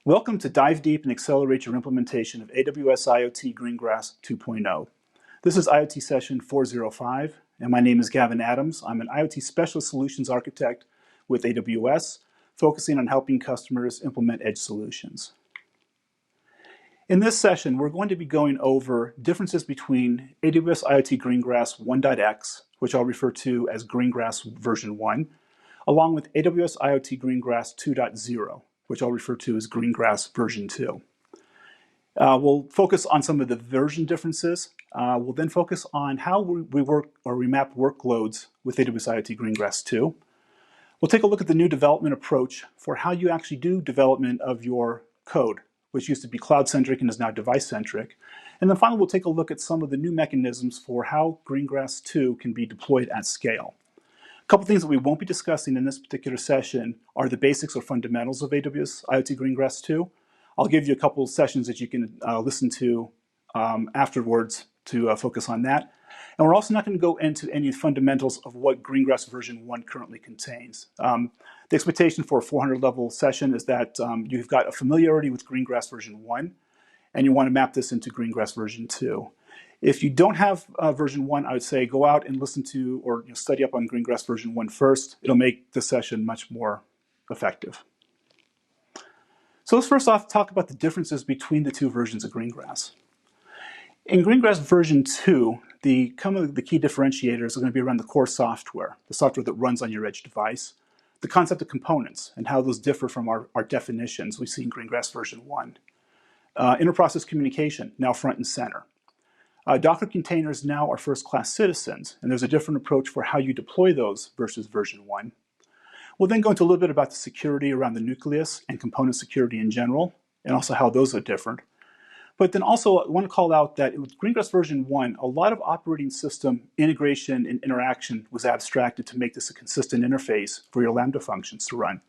Welcome to Dive Deep and Accelerate Your Implementation of AWS IoT Greengrass 2.0. This is IoT session 405, and my name is Gavin Adams. I'm an IoT Specialist Solutions Architect with AWS, focusing on helping customers implement edge solutions. In this session, we're going to be going over differences between AWS IoT Greengrass 1.x, which I'll refer to as Greengrass version 1, along with AWS IoT Greengrass 2.0, which I'll refer to as Greengrass version 2. We'll focus on some of the version differences. We'll then focus on how we map workloads with AWS IoT Greengrass 2. We'll take a look at the new development approach for how you actually do development of your code, which used to be cloud-centric and is now device-centric. And then finally, we'll take a look at some of the new mechanisms for how Greengrass 2 can be deployed at scale. A couple things that we won't be discussing in this particular session are the basics or fundamentals of AWS IoT Greengrass 2. I'll give you a couple of sessions that you can listen to afterwards to focus on that. And we're also not going to go into any fundamentals of what Greengrass version 1 currently contains. The expectation for a 400-level session is that you've got a familiarity with Greengrass version 1, and you want to map this into Greengrass version 2. If you don't have version 1, I would say go out and listen to or study up on Greengrass version 1 first. It'll make the session much more effective. So let's first off talk about the differences between the two versions of Greengrass. In Greengrass version 2, the key differentiators are going to be around the core software, the software that runs on your edge device, the concept of components and how those differ from our definitions we see in Greengrass version 1. Interprocess communication, now front and center. Docker containers now are first-class citizens, and there's a different approach for how you deploy those versus version 1. We'll then go into a little bit about the security around the nucleus and component security in general, and also how those are different. But then also I want to call out that with Greengrass version 1, a lot of operating system integration and interaction was abstracted to make this a consistent interface for your Lambda functions to run.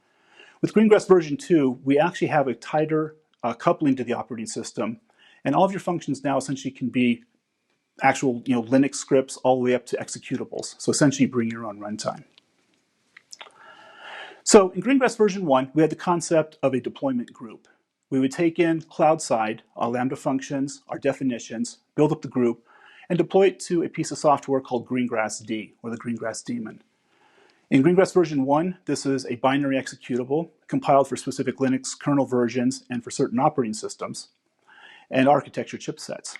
With Greengrass version 2, we actually have a tighter coupling to the operating system, and all of your functions now essentially can be actual Linux scripts all the way up to executables. So essentially bring your own runtime. So in Greengrass version 1, we had the concept of a deployment group. We would take in cloud side, our Lambda functions, our definitions, build up the group, and deploy it to a piece of software called Greengrass D, or the Greengrass daemon. In Greengrass version 1, this is a binary executable compiled for specific Linux kernel versions and for certain operating systems and architecture chipsets.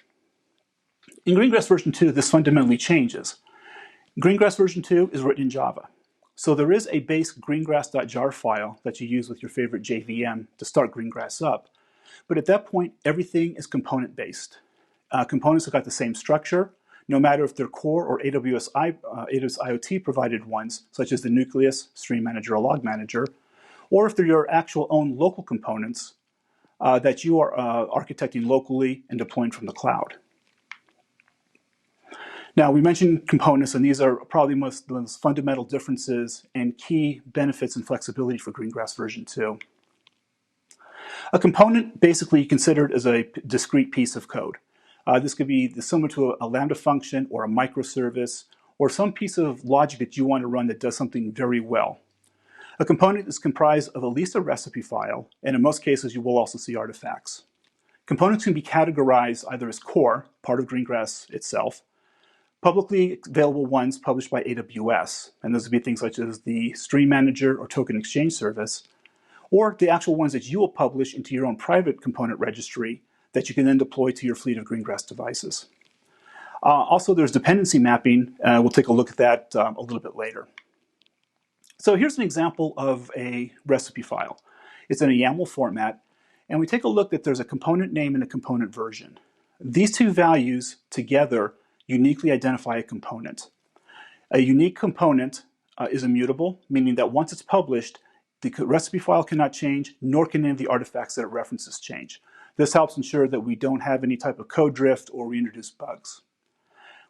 In Greengrass version 2, this fundamentally changes. Greengrass version 2 is written in Java. So there is a base greengrass.jar file that you use with your favorite JVM to start Greengrass up. But at that point, everything is component-based. Components have got the same structure, no matter if they're core or AWS IoT provided ones, such as the Nucleus, Stream Manager, or Log Manager, or if they're your actual own local components that you are architecting locally and deploying from the cloud. Now, we mentioned components, and these are probably the most fundamental differences and key benefits and flexibility for Greengrass version 2. A component basically considered as a discrete piece of code. This could be similar to a Lambda function or a microservice or some piece of logic that you want to run that does something very well. A component is comprised of at least a recipe file, and in most cases, you will also see artifacts. Components can be categorized either as core, part of Greengrass itself, publicly available ones published by AWS, and those would be things such as the Stream Manager or Token Exchange Service, or the actual ones that you will publish into your own private component registry that you can then deploy to your fleet of Greengrass devices. Also, there's dependency mapping. We'll take a look at that a little bit later. So here's an example of a recipe file. It's in a YAML format, and we take a look that there's a component name and a component version. These two values together uniquely identify a component. A unique component is immutable, meaning that once it's published, the recipe file cannot change, nor can any of the artifacts that it references change. This helps ensure that we don't have any type of code drift or we introduce bugs.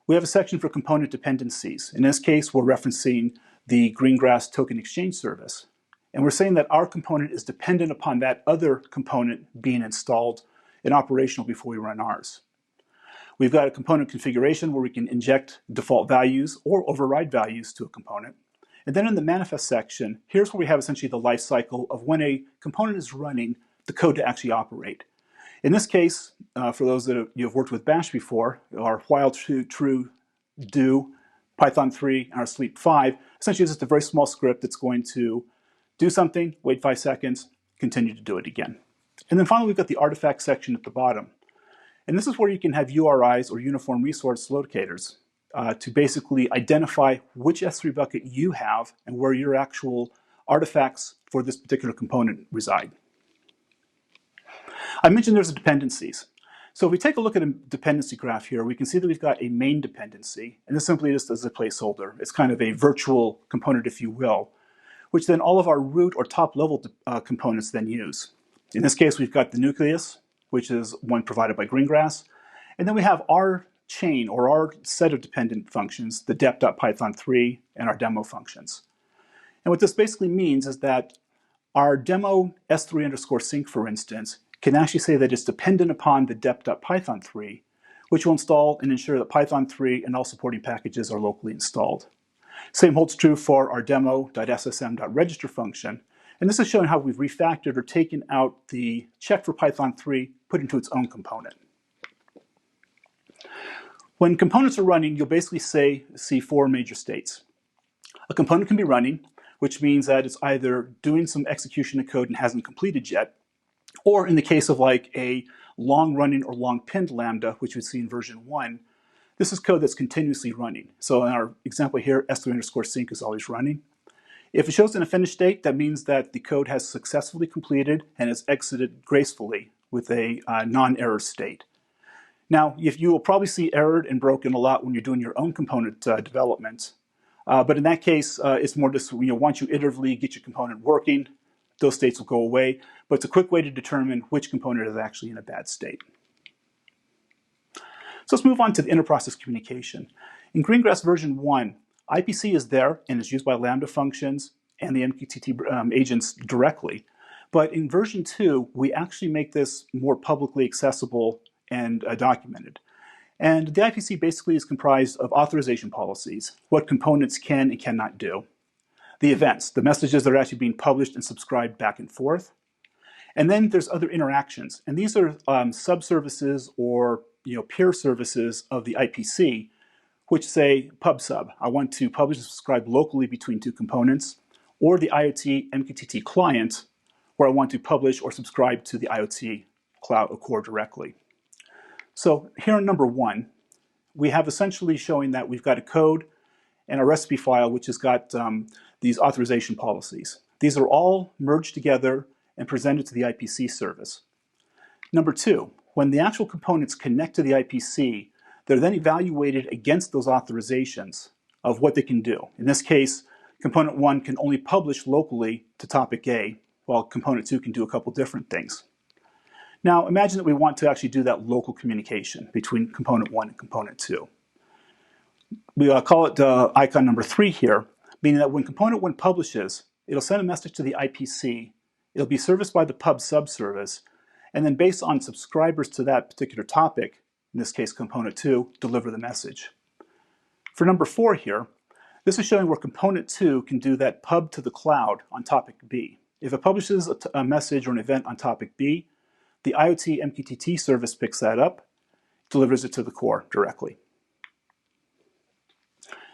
We have a section for component dependencies. In this case, we're referencing the Greengrass Token Exchange Service. And we're saying that our component is dependent upon that other component being installed and operational before we run ours. We've got a component configuration where we can inject default values or override values to a component. And then in the manifest section, here's where we have essentially the life cycle of when a component is running the code to actually operate. In this case, for those that you've worked with Bash before, our while true, do, Python 3, and our sleep 5, essentially is just a very small script that's going to do something, wait 5 seconds, continue to do it again. And then finally, we've got the artifact section at the bottom. And this is where you can have URIs, or uniform resource locators, to basically identify which S3 bucket you have and where your actual artifacts for this particular component reside. I mentioned there's dependencies. So if we take a look at a dependency graph here, we can see that we've got a main dependency, and this simply just as a placeholder. It's kind of a virtual component, if you will, which then all of our root or top level components then use. In this case, we've got the nucleus, which is one provided by Greengrass, and then we have our chain, or our set of dependent functions, the dep.python3 and our demo functions. And what this basically means is that our demo s3 underscore sync, for instance, can actually say that it's dependent upon the dep.python3, which will install and ensure that Python 3 and all supporting packages are locally installed. Same holds true for our demo.ssm.register function, and this is showing how we've refactored or taken out the check for Python 3, put into its own component. When components are running, you'll basically see 4 major states. A component can be running, which means that it's either doing some execution of code and hasn't completed yet, or in the case of like a long-running or long-pinned Lambda, which we'd see in version 1, this is code that's continuously running. So in our example here, s3 underscore sync is always running. If it shows in a finished state, that means that the code has successfully completed and has exited gracefully with a non-error state. Now, you will probably see errored and broken a lot when you're doing your own component development. But in that case, it's more just, once you iteratively get your component working, those states will go away. But it's a quick way to determine which component is actually in a bad state. So let's move on to the inter-process communication. In Greengrass version 1, IPC is there and is used by Lambda functions and the MQTT agents directly. But in version 2, we actually make this more publicly accessible and documented. And the IPC basically is comprised of authorization policies, what components can and cannot do, the events, the messages that are actually being published and subscribed back and forth. And then there's other interactions. And these are subservices or peer services of the IPC, which say pub sub. I want to publish and subscribe locally between 2 components, or the IoT MQTT client, where I want to publish or subscribe to the IoT cloud or core directly. So here in number 1, we have essentially showing that we've got a code and a recipe file which has got these authorization policies. These are all merged together and presented to the IPC service. Number 2, when the actual components connect to the IPC, they're then evaluated against those authorizations of what they can do. In this case, component 1 can only publish locally to topic A, while component 2 can do a couple different things. Now, imagine that we want to actually do that local communication between component 1 and component 2. We call it icon number 3 here, meaning that when component 1 publishes, it'll send a message to the IPC, it'll be serviced by the pub subservice, and then based on subscribers to that particular topic, in this case component 2, deliver the message. For number 4 here, this is showing where component 2 can do that pub to the cloud on topic B. If it publishes a message or an event on topic B, the IoT MQTT service picks that up, delivers it to the core directly.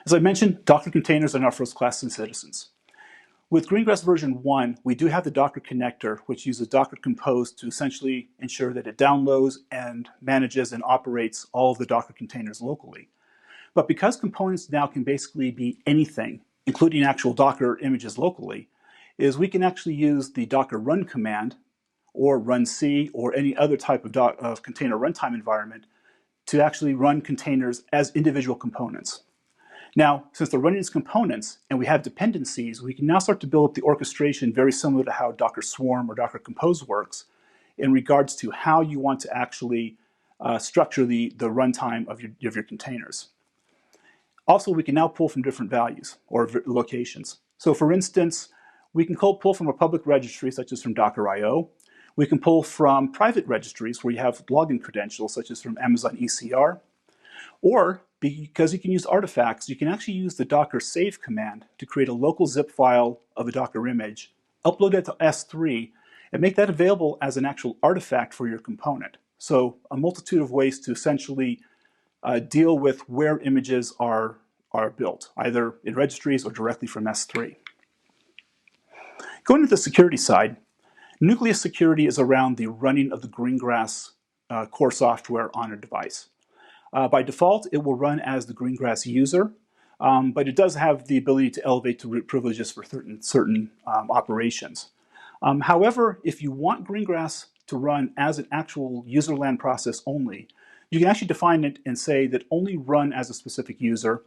As I mentioned, Docker containers are now first-class citizens. With Greengrass version 1, we do have the Docker connector, which uses Docker Compose to essentially ensure that it downloads and manages and operates all of the Docker containers locally. But because components now can basically be anything, including actual Docker images locally, we can actually use the Docker run command or runC or any other type of container runtime environment to actually run containers as individual components. Now, since they're running as components and we have dependencies, we can now start to build up the orchestration very similar to how Docker Swarm or Docker Compose works in regards to how you want to actually structure the runtime of your containers. Also, we can now pull from different values or locations. So for instance, we can pull from a public registry, such as from Docker.io. We can pull from private registries where you have login credentials, such as from Amazon ECR. Or, because you can use artifacts, you can actually use the Docker save command to create a local zip file of a Docker image, upload it to S3, and make that available as an actual artifact for your component. So a multitude of ways to essentially deal with where images are built, either in registries or directly from S3. Going to the security side, nucleus security is around the running of the Greengrass core software on a device. By default, it will run as the Greengrass user, but it does have the ability to elevate to root privileges for certain operations. However, if you want Greengrass to run as an actual user land process only, you can actually define it and say that only run as a specific user.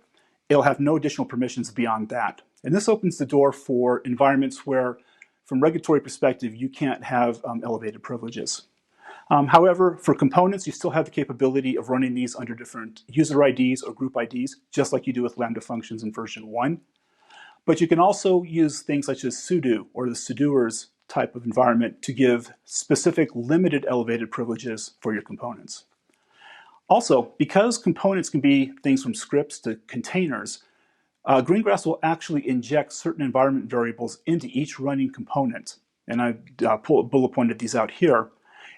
It'll have no additional permissions beyond that. And this opens the door for environments where, from regulatory perspective, you can't have elevated privileges. However, for components, you still have the capability of running these under different user IDs or group IDs, just like you do with Lambda functions in version 1. But you can also use things such as sudo or the sudoers type of environment to give specific limited elevated privileges for your components. Also, because components can be things from scripts to containers, Greengrass will actually inject certain environment variables into each running component. And I bullet pointed these out here.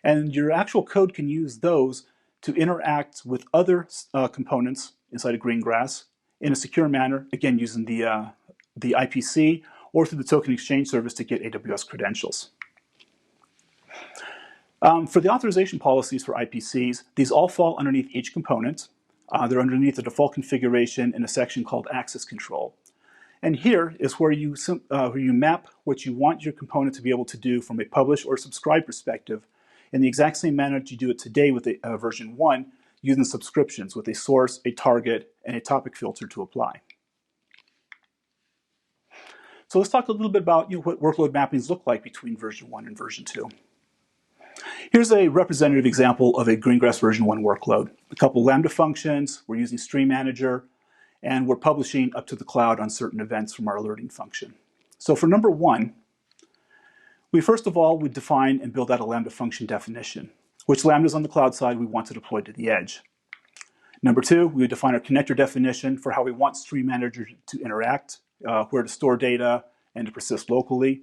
And your actual code can use those to interact with other components inside of Greengrass in a secure manner, again, using the IPC or through the token exchange service to get AWS credentials. For the authorization policies for IPCs, these all fall underneath each component. They're underneath the default configuration in a section called access control. And here is where you map what you want your component to be able to do from a publish or subscribe perspective in the exact same manner that you do it today with version 1, using subscriptions with a source, a target, and a topic filter to apply. So let's talk a little bit about what workload mappings look like between version 1 and version 2. Here's a representative example of a Greengrass version 1 workload. A couple Lambda functions, we're using Stream Manager, and we're publishing up to the cloud on certain events from our alerting function. So for number 1, we first of all would define and build out a Lambda function definition, which Lambdas on the cloud side we want to deploy to the edge. Number 2, we would define our connector definition for how we want Stream Manager to interact, where to store data, and to persist locally.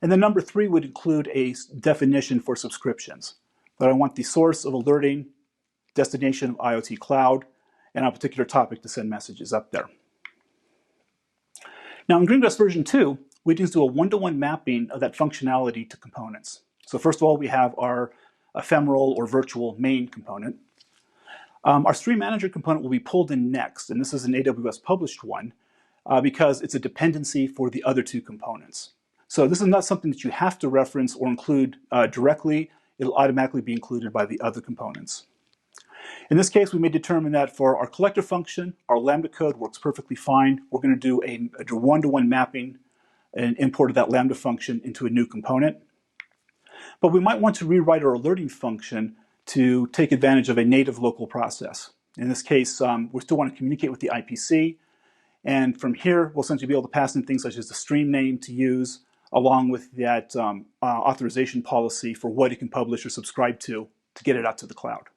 And then number 3 would include a definition for subscriptions. That I want the source of alerting, destination of IoT cloud, and a particular topic to send messages up there. Now in Greengrass version 2, we just do a one-to-one mapping of that functionality to components. So first of all, we have our ephemeral or virtual main component. Our Stream Manager component will be pulled in next, and this is an AWS published one because it's a dependency for the other 2 components. So this is not something that you have to reference or include directly. It'll automatically be included by the other components. In this case, we may determine that for our collector function, our Lambda code works perfectly fine. We're going to do a one-to-one mapping and import of that Lambda function into a new component. But we might want to rewrite our alerting function to take advantage of a native local process. In this case, we still want to communicate with the IPC. And from here, we'll essentially be able to pass in things such as the stream name to use, along with that authorization policy for what it can publish or subscribe to get it out to the cloud.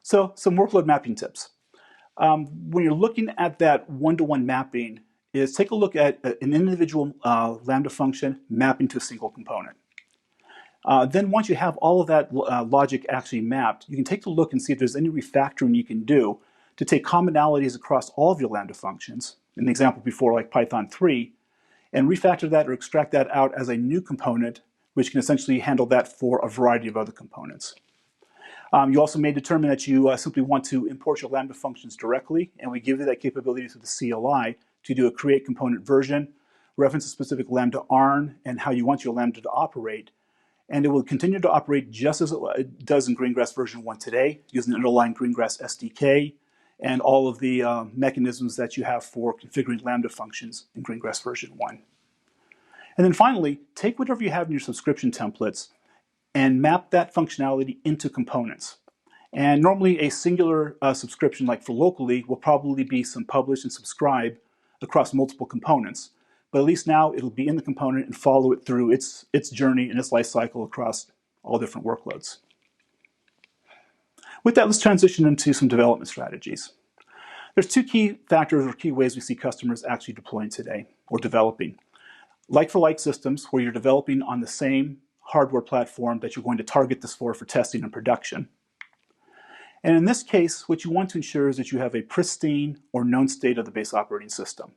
So some workload mapping tips. When you're looking at that one-to-one mapping, is take a look at an individual Lambda function mapping to a single component. Then once you have all of that logic actually mapped, you can take a look and see if there's any refactoring you can do to take commonalities across all of your Lambda functions, in the example before like Python 3, and refactor that or extract that out as a new component, which can essentially handle that for a variety of other components. You also may determine that you simply want to import your Lambda functions directly, and we give you that capability through the CLI to do a create component version, reference a specific Lambda ARN, and how you want your Lambda to operate. And it will continue to operate just as it does in Greengrass version 1 today, using the underlying Greengrass SDK and all of the mechanisms that you have for configuring Lambda functions in Greengrass version 1. And then finally, take whatever you have in your subscription templates and map that functionality into components. And normally a singular subscription, like for locally, will probably be some publish and subscribe across multiple components. But at least now it'll be in the component and follow it through its journey and its life cycle across all different workloads. With that, let's transition into some development strategies. There's 2 key factors or key ways we see customers actually deploying today or developing. like-for-like systems where you're developing on the same hardware platform that you're going to target this for testing and production. And in this case, what you want to ensure is that you have a pristine or known state of the base operating system.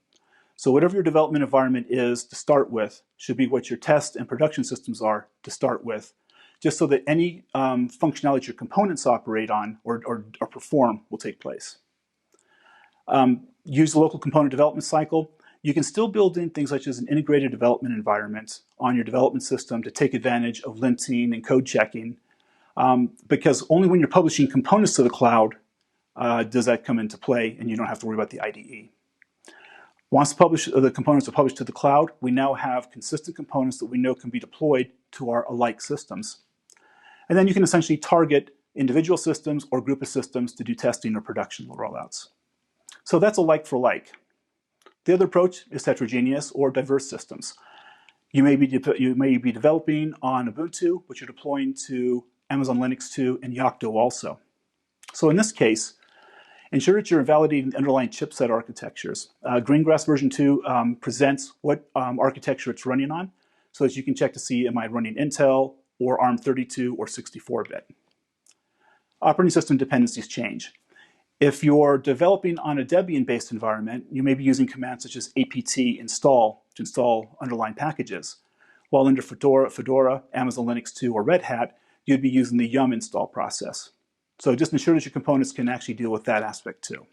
So whatever your development environment is to start with should be what your test and production systems are to start with, just so that any functionality your components operate on or perform will take place. Use the local component development cycle. You can still build in things such as an integrated development environment on your development system to take advantage of linting and code checking, because only when you're publishing components to the cloud does that come into play, and you don't have to worry about the IDE. Once the components are published to the cloud, we now have consistent components that we know can be deployed to our alike systems. And then you can essentially target individual systems or group of systems to do testing or production rollouts. So that's a like for like. The other approach is heterogeneous or diverse systems. You may be developing on Ubuntu, but you're deploying to Amazon Linux 2 and Yocto also. So in this case, ensure that you're validating the underlying chipset architectures. Greengrass version 2 presents what architecture it's running on, so that you can check to see, am I running Intel or ARM32 or 64-bit. Operating system dependencies change. If you're developing on a Debian-based environment, you may be using commands such as apt install to install underlying packages. While under Fedora, Amazon Linux 2, or Red Hat, you'd be using the yum install process. So just ensure that your components can actually deal with that aspect too.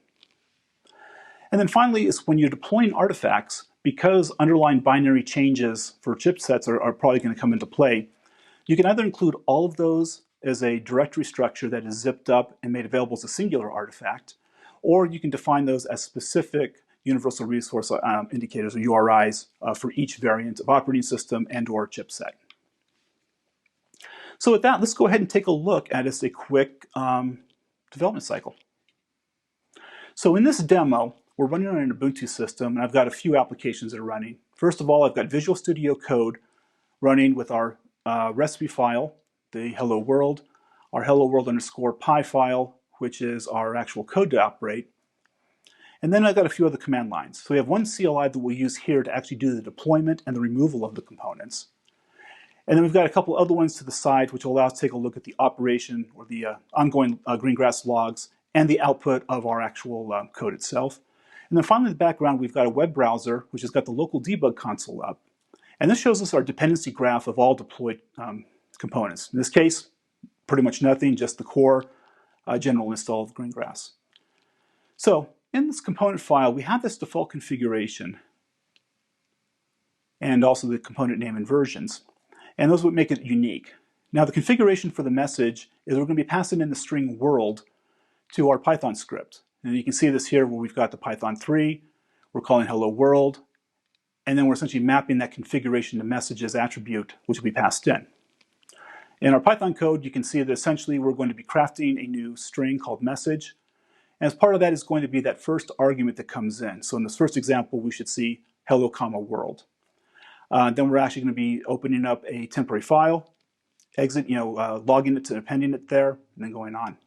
And then finally is when you're deploying artifacts, because underlying binary changes for chipsets are probably going to come into play, you can either include all of those as a directory structure that is zipped up and made available as a singular artifact, or you can define those as specific universal resource indicators, or URIs, for each variant of operating system and or chipset. So with that, let's go ahead and take a look at a quick development cycle. So in this demo, we're running on an Ubuntu system, and I've got a few applications that are running. First of all, I've got Visual Studio Code running with our recipe file, the hello world, our hello world _py file, which is our actual code to operate. And then I've got a few other command lines. So we have one CLI that we'll use here to actually do the deployment and the removal of the components. And then we've got a couple other ones to the side, which will allow us to take a look at the operation or the ongoing Greengrass logs and the output of our actual code itself. And then finally, in the background, we've got a web browser, which has got the local debug console up. And this shows us our dependency graph of all deployed components. In this case, pretty much nothing, just the core general install of Greengrass. So in this component file, we have this default configuration and also the component name and versions. And those would make it unique. Now the configuration for the message is we're going to be passing in the string world to our Python script. And you can see this here where we've got the Python 3, we're calling hello world, and then we're essentially mapping that configuration to messages attribute, which will be passed in. In our Python code, you can see that essentially we're going to be crafting a new string called message. And as part of that is going to be that first argument that comes in. So in this first example, we should see hello, world. Then we're actually going to be opening up a temporary file, logging it to appending it there, and then going on.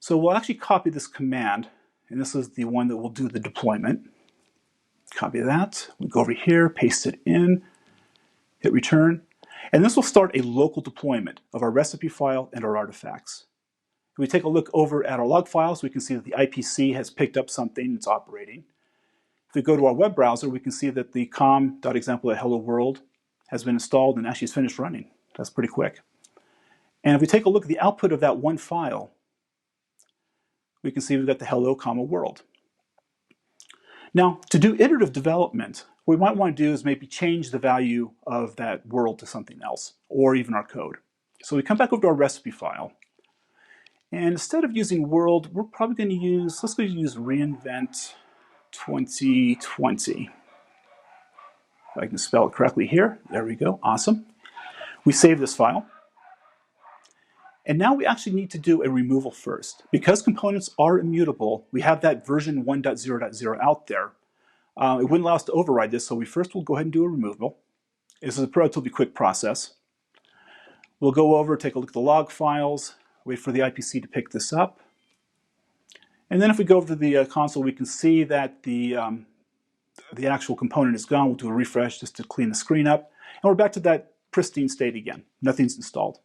So we'll actually copy this command, and this is the one that will do the deployment. Copy that, we go over here, paste it in, hit return, and this will start a local deployment of our recipe file and our artifacts. If we take a look over at our log files, we can see that the IPC has picked up something that's operating. If we go to our web browser, we can see that the com.example.hello world has been installed and actually is finished running. That's pretty quick. And if we take a look at the output of that one file, we can see we've got the hello, world. Now, to do iterative development, what we might want to do is maybe change the value of that world to something else, or even our code. So we come back over to our recipe file. And instead of using world, we're probably going to use, let's go use reinvent 2020. If I can spell it correctly here. There we go. Awesome. We save this file. And now we actually need to do a removal first. Because components are immutable, we have that version 1.0.0 out there. It wouldn't allow us to override this, so we first will go ahead and do a removal. This is a relatively quick process. We'll go over, take a look at the log files, wait for the IPC to pick this up. And then if we go over to the console, we can see that the the actual component is gone, we'll do a refresh just to clean the screen up. And we're back to that pristine state again. Nothing's installed.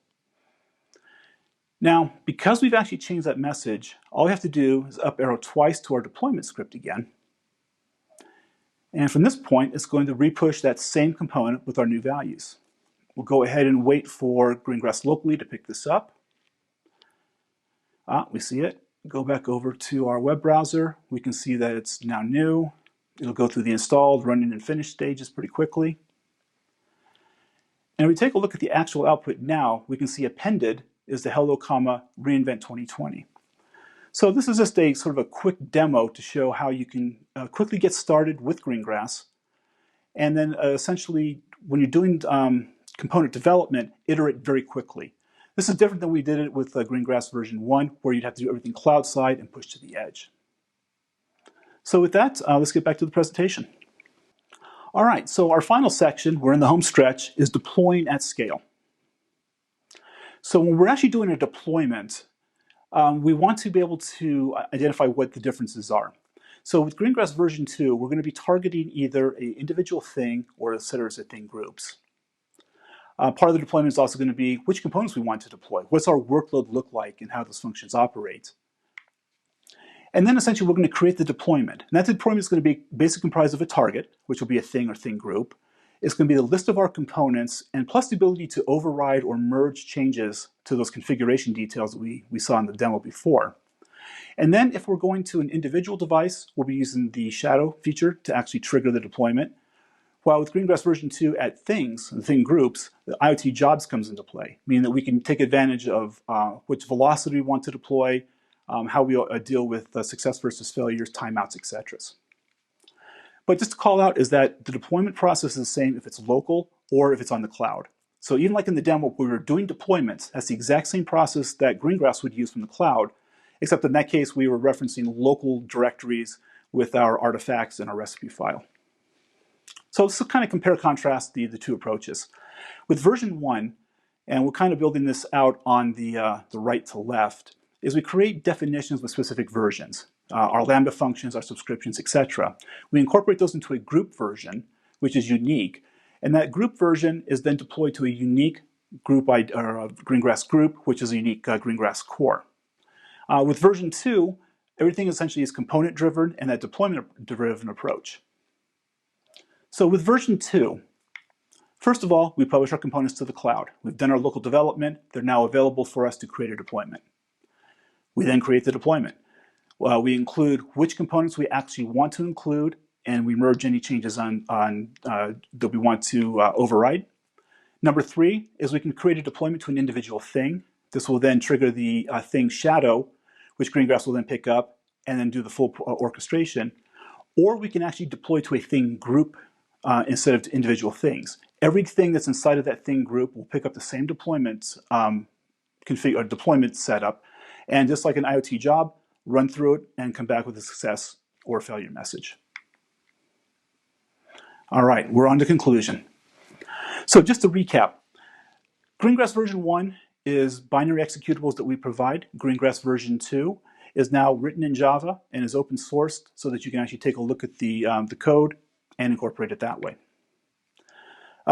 Now, because we've actually changed that message, all we have to do is up arrow twice to our deployment script again. And from this point, it's going to repush that same component with our new values. We'll go ahead and wait for Greengrass locally to pick this up. We see it. Go back over to our web browser. We can see that it's now new. It'll go through the installed, running, and finished stages pretty quickly. And if we take a look at the actual output now, we can see appended is the hello, reinvent 2020. So this is just a sort of a quick demo to show how you can quickly get started with Greengrass. And then essentially, when you're doing component development, iterate very quickly. This is different than we did it with Greengrass version 1, where you'd have to do everything cloud side and push to the edge. So with that, let's get back to the presentation. All right, so our final section, we're in the home stretch, is deploying at scale. So when we're actually doing a deployment, we want to be able to identify what the differences are. So with Greengrass version 2, we're going to be targeting either an individual thing or a set of thing groups. Part of the deployment is also going to be which components we want to deploy. What's our workload look like and how those functions operate? And then essentially we're going to create the deployment. And that deployment is going to be basically comprised of a target, which will be a thing or thing group. It's going to be the list of our components and plus the ability to override or merge changes to those configuration details that we saw in the demo before. And then if we're going to an individual device, we'll be using the shadow feature to actually trigger the deployment. While with Greengrass version 2 at things, the thing groups, the IoT jobs comes into play, meaning that we can take advantage of which velocity we want to deploy, how we deal with success versus failures, timeouts, etc. But just to call out is that the deployment process is the same if it's local or if it's on the cloud. So even like in the demo where we were doing deployments, that's the exact same process that Greengrass would use from the cloud, except in that case we were referencing local directories with our artifacts and our recipe file. So let's kind of compare contrast the two approaches. With version 1, and we're kind of building this out on the right to left, is we create definitions with specific versions. Our Lambda functions, our subscriptions, etc. We incorporate those into a group version, which is unique. And that group version is then deployed to a unique group Greengrass group, which is a unique Greengrass core. With version 2, everything essentially is component-driven and that deployment-driven approach. So with version 2, first of all, we publish our components to the cloud. We've done our local development. They're now available for us to create a deployment. We then create the deployment. We include which components we actually want to include, and we merge any changes that we want to override. Number 3 is we can create a deployment to an individual thing. This will then trigger the thing shadow, which Greengrass will then pick up and then do the full orchestration. Or we can actually deploy to a thing group instead of to individual things. Everything that's inside of that thing group will pick up the same deployment deployment setup, and just like an IoT job, run through it and come back with a success or failure message. All right, we're on to conclusion. So just to recap, Greengrass version 1 is binary executables that we provide. Greengrass version 2 is now written in Java and is open sourced so that you can actually take a look at the code and incorporate it that way.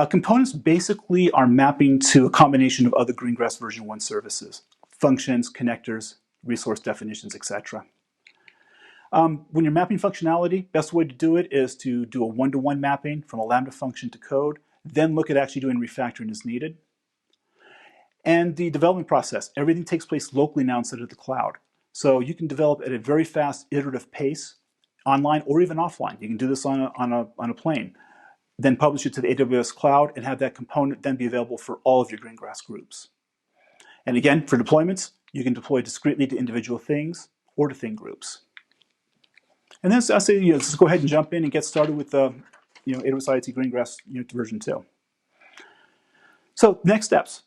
Components basically are mapping to a combination of other Greengrass version 1 services, functions, connectors, resource definitions, etc. When you're mapping functionality, best way to do it is to do a one-to-one mapping from a Lambda function to code, then look at actually doing refactoring as needed. And the development process, everything takes place locally now instead of the cloud. So you can develop at a very fast iterative pace, online or even offline. You can do this on a plane, then publish it to the AWS cloud and have that component then be available for all of your Greengrass groups. And again, for deployments, you can deploy discretely to individual things or to thing groups. And then I say, let's go ahead and jump in and get started with AWS IoT Greengrass version 2. So next steps.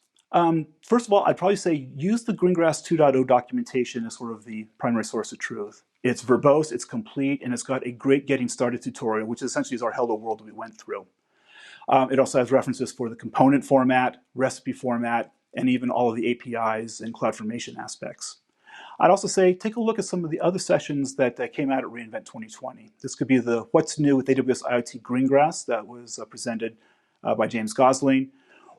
First of all, I'd probably say use the Greengrass 2.0 documentation as sort of the primary source of truth. It's verbose, it's complete, and it's got a great getting started tutorial, which essentially is our hello world that we went through. It also has references for the component format, recipe format, and even all of the APIs and CloudFormation aspects. I'd also say take a look at some of the other sessions that came out at reInvent 2020. This could be the What's New with AWS IoT Greengrass that was presented by James Gosling,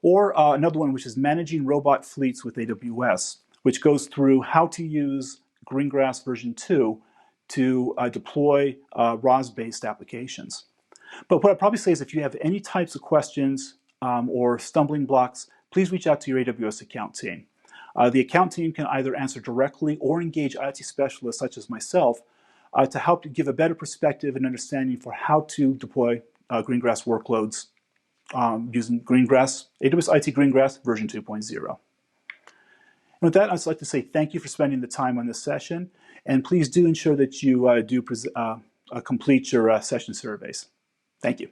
or another one which is Managing Robot Fleets with AWS, which goes through how to use Greengrass version 2 to deploy ROS-based applications. But what I'd probably say is if you have any types of questions or stumbling blocks, please reach out to your AWS account team. The account team can either answer directly or engage IoT specialists such as myself to help give a better perspective and understanding for how to deploy Greengrass workloads using Greengrass, AWS IoT Greengrass version 2.0. And with that, I'd just like to say thank you for spending the time on this session, and please do ensure that you complete your session surveys. Thank you.